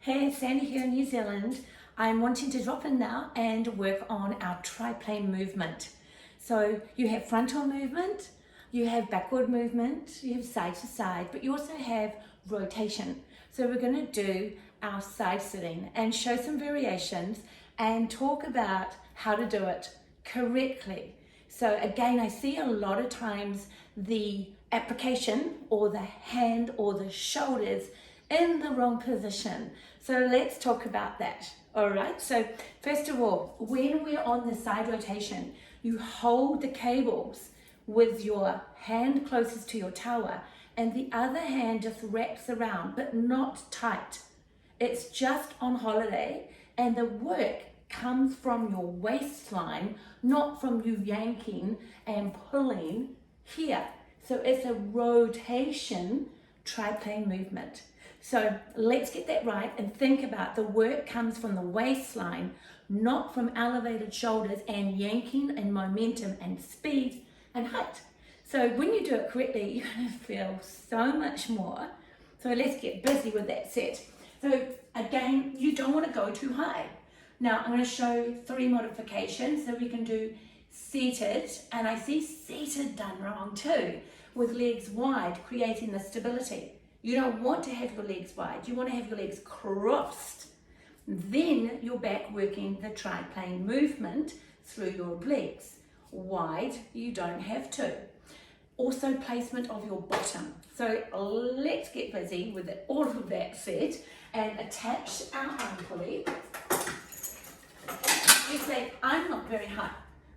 Hey, it's Sandy here in New Zealand. I'm wanting to drop in now and work on our triplane movement. So you have frontal movement, you have backward movement, you have side to side, but you also have rotation. So we're going to do our side sitting and show some variations and talk about how to do it correctly. So again, I see a lot of times the application or the hand or the shoulders in the wrong position. So let's talk about that. All right, so first of all, when we're on the side rotation, you hold the cables with your hand closest to your tower and the other hand just wraps around, but not tight. It's just on holiday, and the work comes from your waistline, not from you yanking and pulling here. So it's a rotation triplane movement. So let's get that right and think about the work comes from the waistline, not from elevated shoulders and yanking and momentum and speed and height. So when you do it correctly, you're going to feel so much more. So let's get busy with that set. So again, you don't want to go too high. Now I'm going to show 3 modifications. So we can do seated, and I see seated done wrong too, with legs wide, creating the stability. You don't want to have your legs wide. You want to have your legs crossed. Then you're back working the triplane movement through your obliques. Wide, you don't have to. Also placement of your bottom. So let's get busy with all of that set and attach our arm pulley. You say, I'm not very high,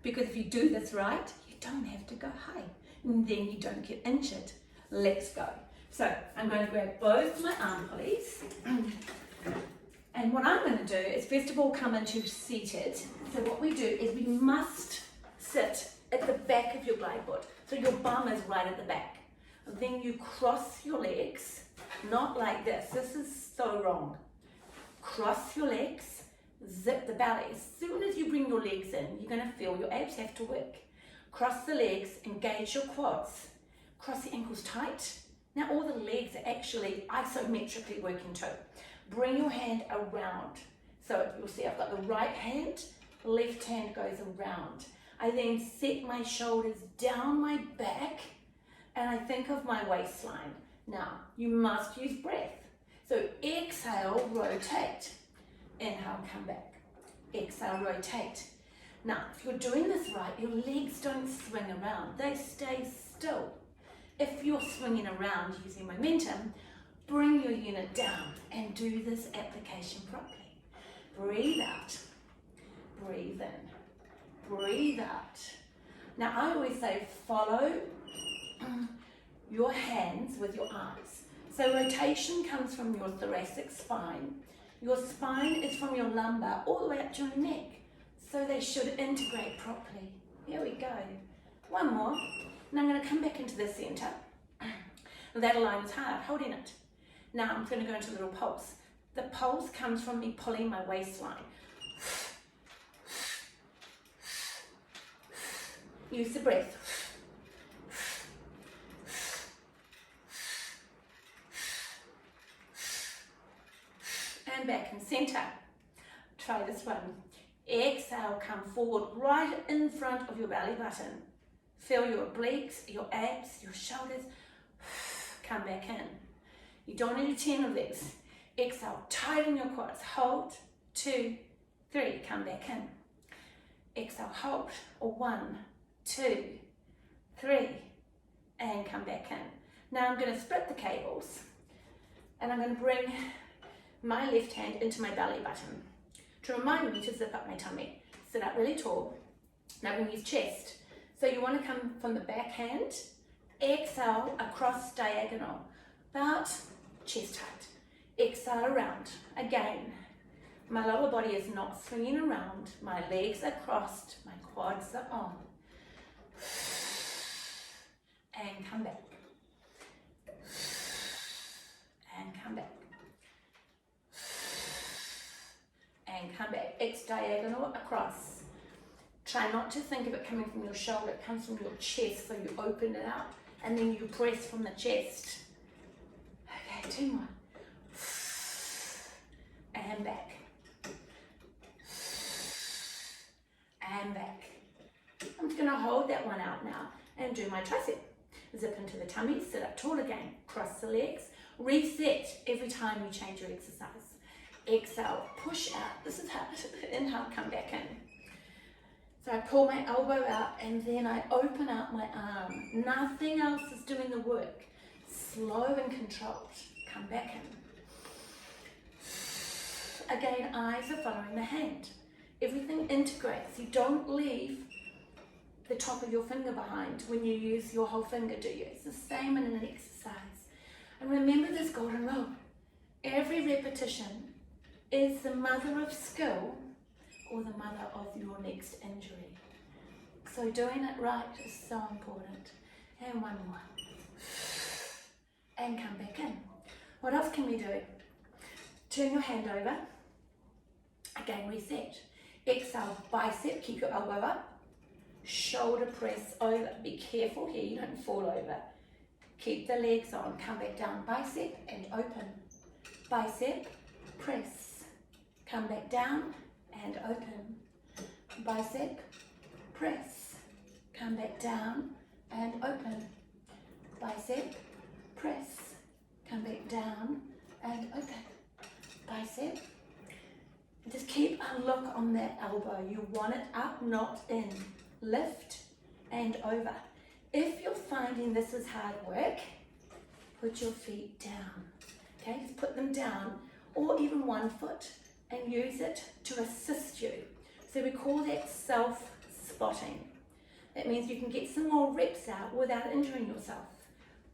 because if you do this right, you don't have to go high. And then you don't get injured. Let's go. So I'm going to grab both my arm pulleys, and what I'm going to do is first of all come into seated. So what we do is we must sit at the back of your glide board, so your bum is right at the back. Then you cross your legs, not like this. This is so wrong. Cross your legs, zip the belly. As soon as you bring your legs in, you're going to feel your abs have to work. Cross the legs, engage your quads, cross the ankles tight. Now all the legs are actually isometrically working too. Bring your hand around. So you'll see I've got the right hand, left hand goes around. I then set my shoulders down my back and I think of my waistline. Now you must use breath. So exhale, rotate. Inhale, come back. Exhale, rotate. Now if you're doing this right, your legs don't swing around, they stay still. If you're swinging around using momentum, bring your unit down and do this application properly. Breathe out, breathe in, breathe out. Now I always say follow your hands with your arms. So rotation comes from your thoracic spine. Your spine is from your lumbar all the way up to your neck. So they should integrate properly. Here we go. One more. Now I'm going to come back into the center. That line is hard, holding it. Now I'm going to go into a little pulse. The pulse comes from me pulling my waistline. Use the breath. And back in center. Try this one. Exhale, come forward right in front of your belly button. Feel your obliques, your abs, your shoulders. Come back in. You don't need to 10 of these. Exhale, tighten your quads. Hold, 2, 3, come back in. Exhale, hold, or 1, 2, 3, and come back in. Now I'm going to split the cables, and I'm going to bring my left hand into my belly button to remind me to zip up my tummy. Sit up really tall. Now I'm going to use chest. So you want to come from the back hand, exhale across diagonal, about chest height. Exhale around. Again, my lower body is not swinging around, my legs are crossed, my quads are on. And come back. And come back. And come back. It's diagonal across. Try not to think of it coming from your shoulder, it comes from your chest, so you open it up and then you press from the chest. Okay, 2 more. and back. And back. I'm just going to hold that one out now and do my tricep. Zip into the tummy, sit up tall again, cross the legs, reset every time you change your exercise. Exhale, push out. This is hard. Inhale, come back in. So I pull my elbow out and then I open out my arm. Nothing else is doing the work. Slow and controlled. Come back in. Again, eyes are following the hand. Everything integrates. You don't leave the top of your finger behind when you use your whole finger, do you? It's the same in an exercise. And remember this golden rule. Every repetition is the mother of skill or the mother of your next injury. So doing it right is so important. And one more. And come back in. What else can we do? Turn your hand over. Again, reset. Exhale, bicep, keep your elbow up. Shoulder press over. Be careful here, you don't fall over. Keep the legs on. Come back down, bicep and open. Bicep, press. Come back down and open. Bicep, press. Come back down and open. Bicep, press. Come back down and open. Bicep. Just keep a look on that elbow. You want it up, not in. Lift and over. If you're finding this is hard work, put your feet down. Okay, just put them down, or even one foot, and use it to assist you. So we call that self-spotting. That means you can get some more reps out without injuring yourself.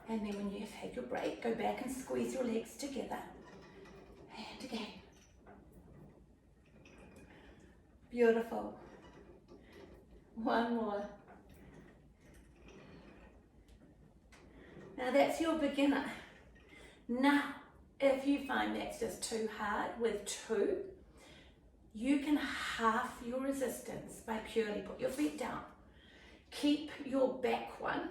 And then when you've had your break, go back and squeeze your legs together. And again. Beautiful. One more. Now that's your beginner. Now, if you find that's just too hard with two, you can half your resistance by purely put your feet down. Keep your back one.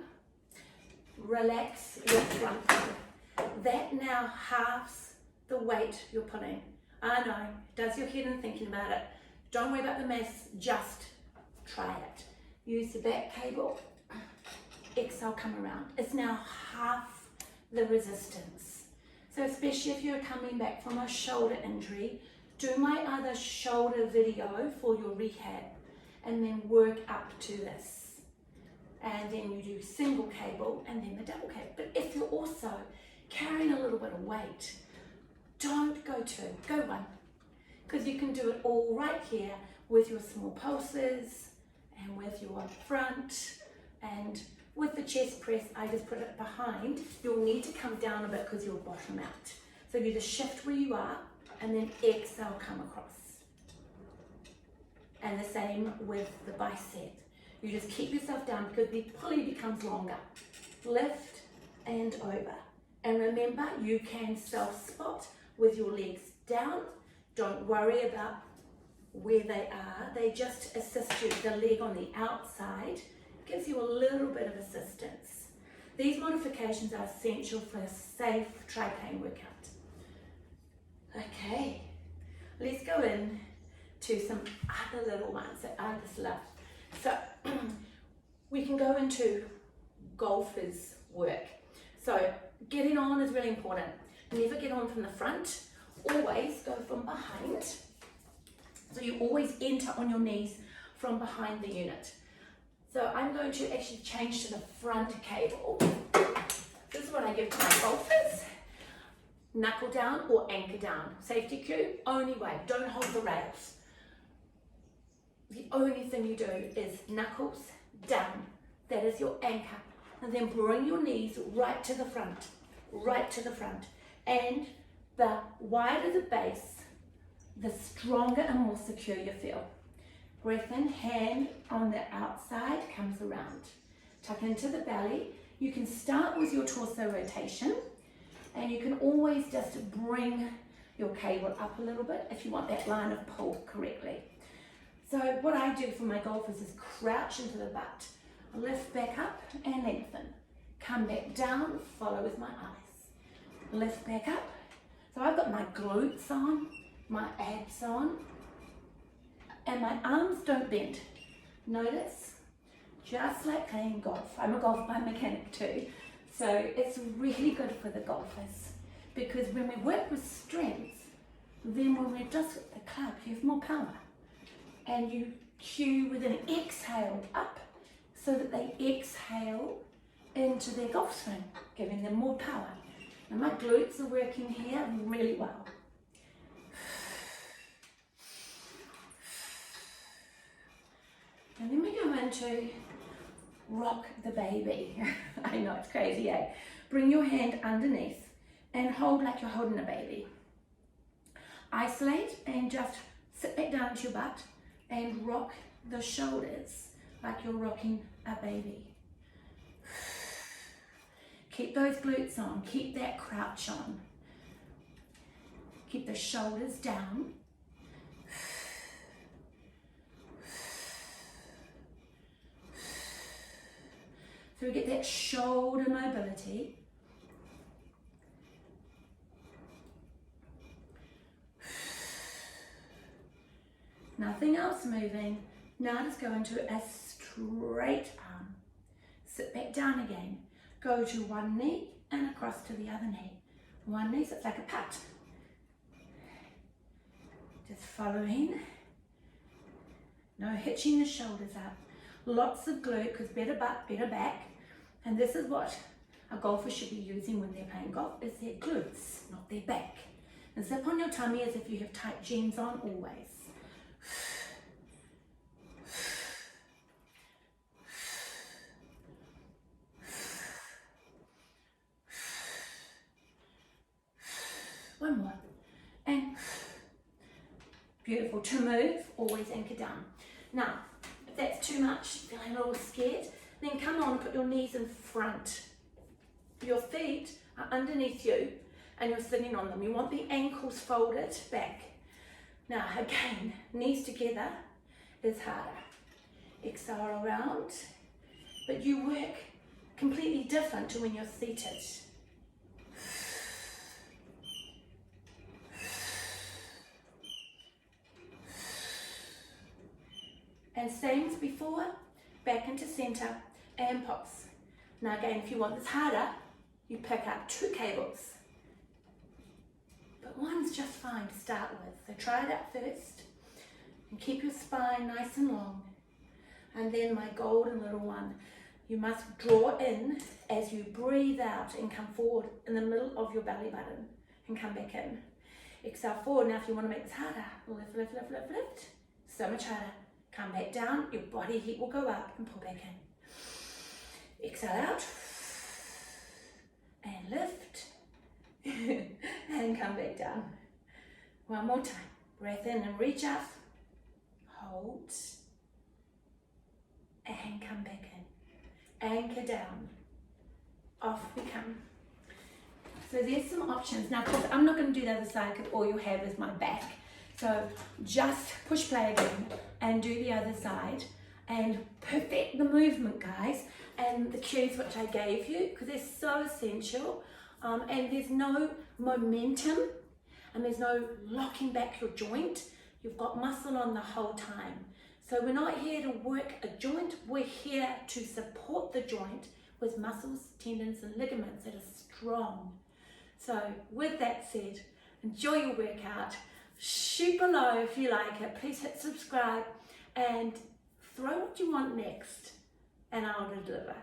Relax your front one. That now halves the weight you're putting. I know, does your head in thinking about it. Don't worry about the maths, just try it. Use the back cable. Exhale, come around. It's now half the resistance. So especially if you're coming back from a shoulder injury, do my other shoulder video for your rehab and then work up to this. And then you do single cable and then the double cable. But if you're also carrying a little bit of weight, don't go two, go one. Because you can do it all right here with your small pulses and with your front and with the chest press. I just put it behind. You'll need to come down a bit because you'll bottom out. So you just shift where you are and then exhale, come across. And the same with the bicep. You just keep yourself down because the pulley becomes longer. Lift and over. And remember, you can self-spot with your legs down. Don't worry about where they are. They just assist you. The leg on the outside gives you a little bit of assistance. These modifications are essential for a safe triplane workout. Okay, let's go in to some other little ones that I just love. So we can go into golfers' work. So getting on is really important. Never get on from the front. Always go from behind. So you always enter on your knees from behind the unit. So I'm going to actually change to the front cable. This is what I give to my golfers. Knuckle down or anchor down. Safety cue, only way. Don't hold the rails. The only thing you do is knuckles down. That is your anchor. And then bring your knees right to the front. Right to the front. And the wider the base, the stronger and more secure you feel. Breath in, hand on the outside comes around. Tuck into the belly. You can start with your torso rotation and you can always just bring your cable up a little bit if you want that line of pull correctly. So what I do for my golfers is crouch into the butt, lift back up and lengthen. Come back down, follow with my eyes. Lift back up. So I've got my glutes on my abs on, and my arms don't bend. Notice, just like playing golf. I'm a golf biomechanic too, so it's really good for the golfers, because when we work with strength, then when we're just with the club, you have more power, and you cue with an exhale up, so that they exhale into their golf swing, giving them more power. And my glutes are working here really well. And then we go into rock the baby. I know it's crazy, eh? Bring your hand underneath and hold like you're holding a baby. Isolate and just sit back down to your butt and rock the shoulders like you're rocking a baby. Keep those glutes on, keep that crouch on. Keep the shoulders down. So we get that shoulder mobility. Nothing else moving. Now just go into a straight arm. Sit back down again. Go to one knee and across to the other knee. One knee, so it's like a putt. Just following. No hitching the shoulders up. Lots of glute, because better butt, better back. And this is what a golfer should be using when they're playing golf, is their glutes, not their back. And zip on your tummy as if you have tight jeans on always. One more. And beautiful. To move, always anchor down. Now, if that's too much, feeling a little scared, then come on and put your knees in front. Your feet are underneath you and you're sitting on them. You want the ankles folded back. Now again, knees together is harder. Exhale around, but you work completely different to when you're seated. And same as before, back into center and pops. Now again, if you want this harder, you pick up 2 cables. But one's just fine to start with. So try that first. And keep your spine nice and long. And then my golden little one, you must draw in as you breathe out and come forward in the middle of your belly button and come back in. Exhale forward. Now if you want to make this harder, lift, lift, lift, lift, lift. So much harder. Come back down, your body heat will go up and pull back in. Exhale out. And lift. And come back down. One more time. Breath in and reach up. Hold. And come back in. Anchor down. Off we come. So there's some options. Now, of course, I'm not going to do the other side because all you have is my back. So just push play again and do the other side and perfect the movement, guys, and the cues which I gave you, because they're so essential. And there's no momentum and there's no locking back your joint. You've got muscle on the whole time. So we're not here to work a joint, we're here to support the joint with muscles, tendons and ligaments that are strong. So with that said, enjoy your workout. Shoot below if you like it. Please hit subscribe and throw what you want next and I'll deliver.